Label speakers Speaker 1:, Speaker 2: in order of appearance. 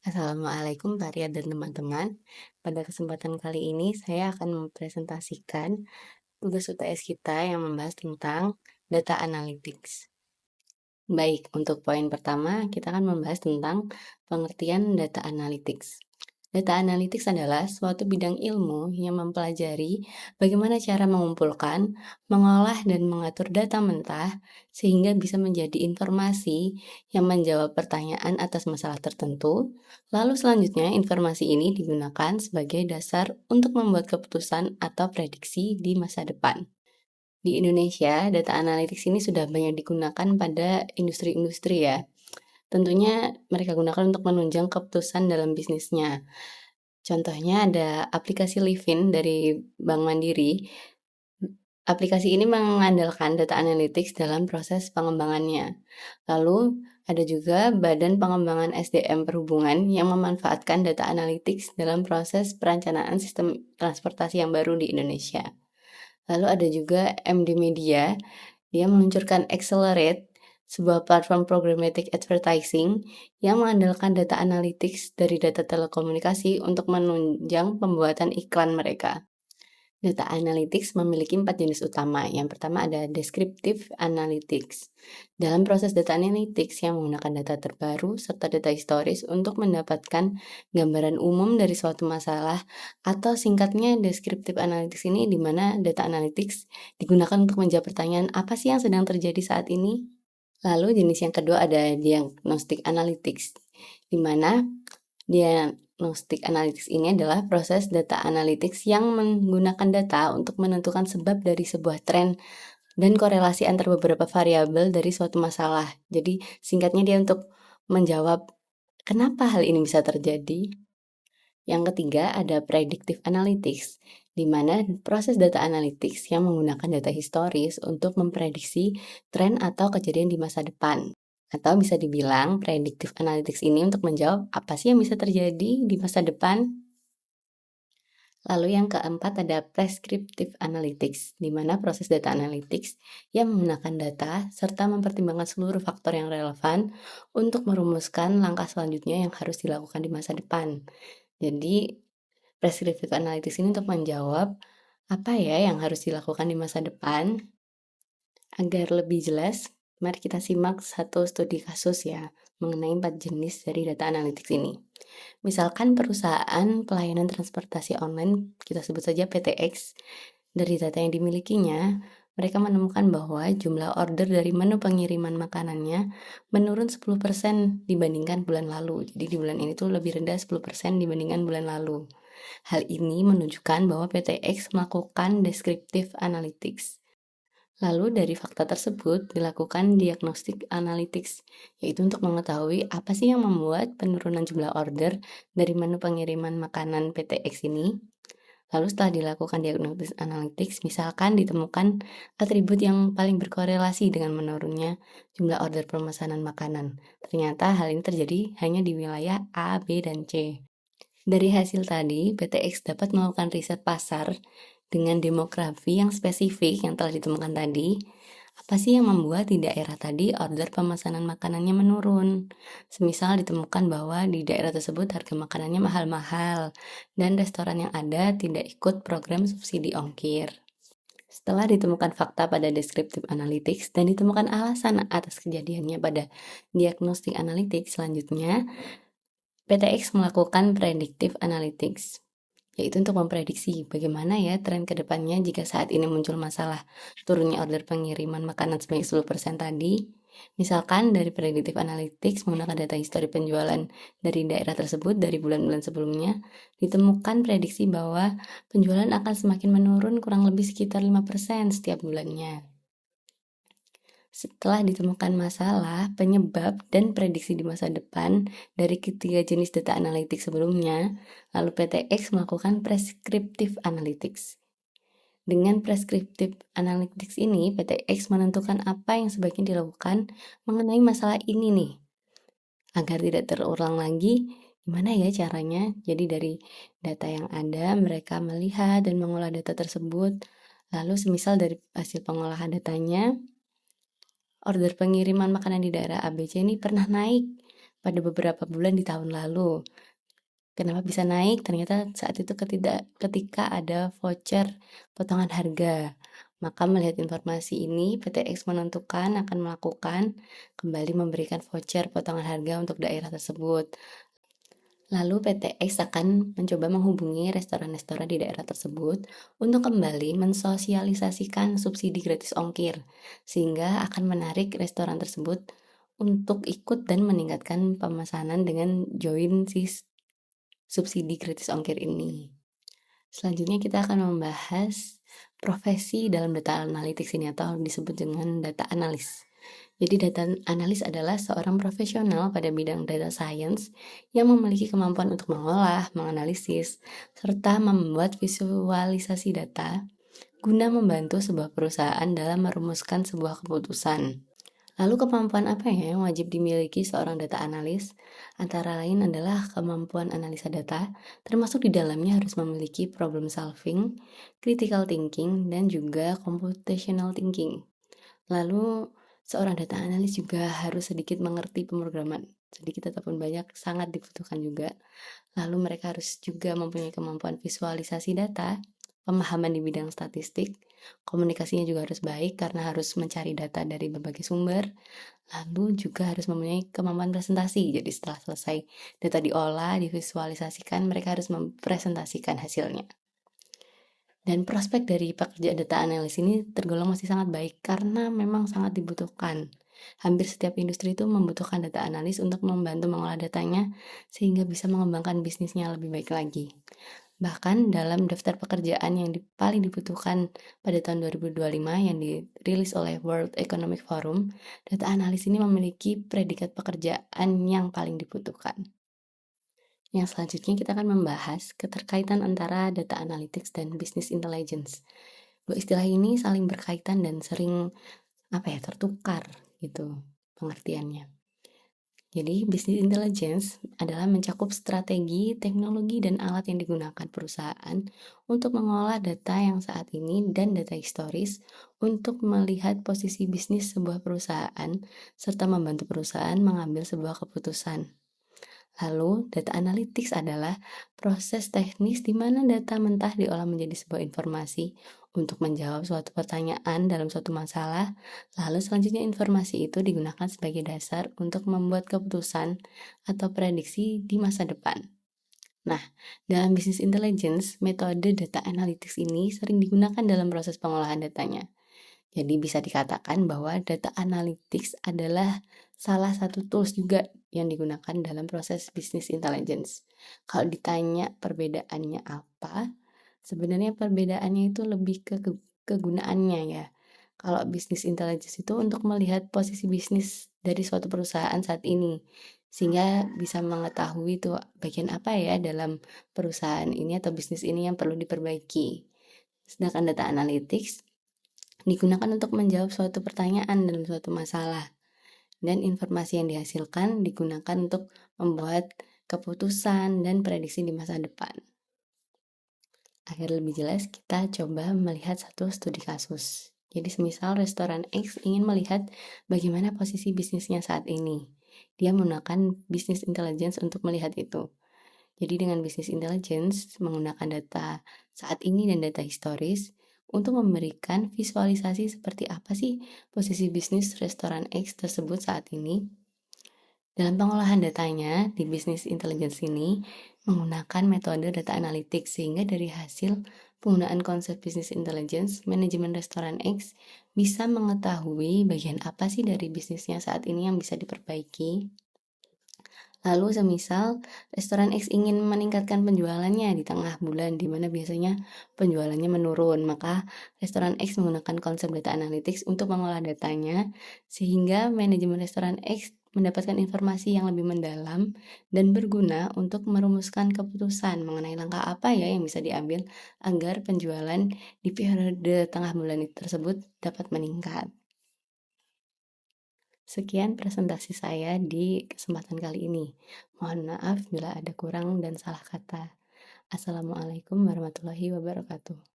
Speaker 1: Assalamualaikum Maria dan teman-teman. Pada kesempatan kali ini saya akan mempresentasikan tugas UTS kita yang membahas tentang data analytics. Baik, untuk poin pertama kita akan membahas tentang pengertian data analytics. Data analytics adalah suatu bidang ilmu yang mempelajari bagaimana cara mengumpulkan, mengolah, dan mengatur data mentah sehingga bisa menjadi informasi yang menjawab pertanyaan atas masalah tertentu. Lalu selanjutnya informasi ini digunakan sebagai dasar untuk membuat keputusan atau prediksi di masa depan. Di Indonesia, data analytics ini sudah banyak digunakan pada industri-industri ya. Tentunya mereka gunakan untuk menunjang keputusan dalam bisnisnya. Contohnya ada aplikasi Livin dari Bank Mandiri. Aplikasi ini mengandalkan data analytics dalam proses pengembangannya. Lalu ada juga Badan Pengembangan SDM Perhubungan yang memanfaatkan data analytics dalam proses perencanaan sistem transportasi yang baru di Indonesia. Lalu ada juga MD Media, dia meluncurkan Accelerate, sebuah platform programmatic advertising yang mengandalkan data analytics dari data telekomunikasi untuk menunjang pembuatan iklan mereka. Data analytics memiliki 4 jenis utama. Yang pertama ada descriptive analytics. Dalam proses data analytics yang menggunakan data terbaru serta data historis untuk mendapatkan gambaran umum dari suatu masalah, atau singkatnya descriptive analytics ini di mana data analytics digunakan untuk menjawab pertanyaan apa sih yang sedang terjadi saat ini. Lalu jenis yang kedua ada diagnostic analytics, di mana diagnostic analytics ini adalah proses data analytics yang menggunakan data untuk menentukan sebab dari sebuah tren dan korelasi antar beberapa variabel dari suatu masalah. Jadi singkatnya dia untuk menjawab kenapa hal ini bisa terjadi. Yang ketiga ada predictive analytics, di mana proses data analytics yang menggunakan data historis untuk memprediksi tren atau kejadian di masa depan. Atau bisa dibilang predictive analytics ini untuk menjawab apa sih yang bisa terjadi di masa depan. Lalu yang keempat ada prescriptive analytics, di mana proses data analytics yang menggunakan data serta mempertimbangkan seluruh faktor yang relevan untuk merumuskan langkah selanjutnya yang harus dilakukan di masa depan. Jadi, prescriptive analytics ini untuk menjawab apa ya yang harus dilakukan di masa depan. Agar lebih jelas, mari kita simak satu studi kasus ya mengenai 4 jenis dari data analytics ini. Misalkan perusahaan pelayanan transportasi online, kita sebut saja PTX, dari data yang dimilikinya, mereka menemukan bahwa jumlah order dari menu pengiriman makanannya menurun 10% dibandingkan bulan lalu. Jadi di bulan ini tuh lebih rendah 10% dibandingkan bulan lalu. Hal ini menunjukkan bahwa PTX melakukan descriptive analytics. Lalu dari fakta tersebut dilakukan diagnostic analytics, yaitu untuk mengetahui apa sih yang membuat penurunan jumlah order dari menu pengiriman makanan PTX ini. Lalu setelah dilakukan diagnostic analytics, misalkan ditemukan atribut yang paling berkorelasi dengan menurunnya jumlah order pemesanan makanan. Ternyata hal ini terjadi hanya di wilayah A, B, dan C. Dari hasil tadi, PTX dapat melakukan riset pasar dengan demografi yang spesifik yang telah ditemukan tadi. Apa sih yang membuat di daerah tadi order pemesanan makanannya menurun? Semisal ditemukan bahwa di daerah tersebut harga makanannya mahal-mahal dan restoran yang ada tidak ikut program subsidi ongkir. Setelah ditemukan fakta pada descriptive analytics dan ditemukan alasan atas kejadiannya pada diagnostic analytics, selanjutnya PTX melakukan predictive analytics, yaitu untuk memprediksi bagaimana ya tren ke depannya jika saat ini muncul masalah turunnya order pengiriman makanan sebanyak 10% tadi. Misalkan dari predictive analytics menggunakan data histori penjualan dari daerah tersebut dari bulan-bulan sebelumnya, ditemukan prediksi bahwa penjualan akan semakin menurun kurang lebih sekitar 5% setiap bulannya. Setelah ditemukan masalah, penyebab, dan prediksi di masa depan dari ketiga jenis data analitik sebelumnya, lalu PTX melakukan prescriptive analytics. Dengan prescriptive analytics ini, PTX menentukan apa yang sebaiknya dilakukan mengenai masalah ini nih. Agar tidak terulang lagi, gimana ya caranya? Jadi dari data yang ada, mereka melihat dan mengolah data tersebut. Lalu semisal dari hasil pengolahan datanya, order pengiriman makanan di daerah ABC ini pernah naik pada beberapa bulan di tahun lalu. Kenapa bisa naik? Ternyata saat itu ketika ada voucher potongan harga. Maka melihat informasi ini, PT X menentukan akan melakukan kembali memberikan voucher potongan harga untuk daerah tersebut. Lalu PT X akan mencoba menghubungi restoran-restoran di daerah tersebut untuk kembali mensosialisasikan subsidi gratis ongkir, sehingga akan menarik restoran tersebut untuk ikut dan meningkatkan pemesanan dengan join si subsidi gratis ongkir ini. Selanjutnya kita akan membahas profesi dalam data analytics ini atau disebut dengan data analis. Jadi data analis adalah seorang profesional pada bidang data science yang memiliki kemampuan untuk mengolah, menganalisis, serta membuat visualisasi data guna membantu sebuah perusahaan dalam merumuskan sebuah keputusan. Lalu kemampuan apa ya yang wajib dimiliki seorang data analis? Antara lain adalah kemampuan analisa data, termasuk di dalamnya harus memiliki problem solving, critical thinking, dan juga computational thinking. Lalu seorang data analis juga harus sedikit mengerti pemrograman, sedikit ataupun banyak sangat dibutuhkan juga. Lalu mereka harus juga mempunyai kemampuan visualisasi data, pemahaman di bidang statistik, komunikasinya juga harus baik karena harus mencari data dari berbagai sumber, lalu juga harus mempunyai kemampuan presentasi. Jadi setelah selesai data diolah, divisualisasikan, mereka harus mempresentasikan hasilnya. Dan prospek dari pekerja data analis ini tergolong masih sangat baik karena memang sangat dibutuhkan. Hampir setiap industri itu membutuhkan data analis untuk membantu mengolah datanya sehingga bisa mengembangkan bisnisnya lebih baik lagi. Bahkan dalam daftar pekerjaan yang paling dibutuhkan pada tahun 2025 yang dirilis oleh World Economic Forum, data analis ini memiliki predikat pekerjaan yang paling dibutuhkan. Yang selanjutnya kita akan membahas keterkaitan antara data analytics dan business intelligence. Dua istilah ini saling berkaitan dan sering tertukar gitu pengertiannya. Jadi, business intelligence adalah mencakup strategi, teknologi, dan alat yang digunakan perusahaan untuk mengolah data yang saat ini dan data historis untuk melihat posisi bisnis sebuah perusahaan serta membantu perusahaan mengambil sebuah keputusan. Lalu, data analytics adalah proses teknis di mana data mentah diolah menjadi sebuah informasi untuk menjawab suatu pertanyaan dalam suatu masalah. Lalu selanjutnya informasi itu digunakan sebagai dasar untuk membuat keputusan atau prediksi di masa depan. Nah, dalam business intelligence, metode data analytics ini sering digunakan dalam proses pengolahan datanya. Jadi bisa dikatakan bahwa data analytics adalah salah satu tools juga yang digunakan dalam proses business intelligence. Kalau ditanya perbedaannya apa, sebenarnya perbedaannya itu lebih ke kegunaannya ya. Kalau business intelligence itu untuk melihat posisi bisnis dari suatu perusahaan saat ini, sehingga bisa mengetahui tuh bagian apa ya dalam perusahaan ini atau bisnis ini yang perlu diperbaiki. Sedangkan data analytics digunakan untuk menjawab suatu pertanyaan dalam suatu masalah, dan informasi yang dihasilkan digunakan untuk membuat keputusan dan prediksi di masa depan. Agar lebih jelas, kita coba melihat satu studi kasus. Jadi semisal restoran X ingin melihat bagaimana posisi bisnisnya saat ini. Dia menggunakan business intelligence untuk melihat itu. Jadi dengan business intelligence menggunakan data saat ini dan data historis untuk memberikan visualisasi seperti apa sih posisi bisnis restoran X tersebut saat ini. Dalam pengolahan datanya di business intelligence ini menggunakan metode data analytics sehingga dari hasil penggunaan konsep business intelligence, manajemen restoran X bisa mengetahui bagian apa sih dari bisnisnya saat ini yang bisa diperbaiki. Lalu semisal restoran X ingin meningkatkan penjualannya di tengah bulan di mana biasanya penjualannya menurun, maka restoran X menggunakan konsep data analytics untuk mengolah datanya sehingga manajemen restoran X mendapatkan informasi yang lebih mendalam dan berguna untuk merumuskan keputusan mengenai langkah apa ya yang bisa diambil agar penjualan di periode tengah bulan tersebut dapat meningkat. Sekian presentasi saya di kesempatan kali ini. Mohon maaf bila ada kurang dan salah kata. Assalamualaikum warahmatullahi wabarakatuh.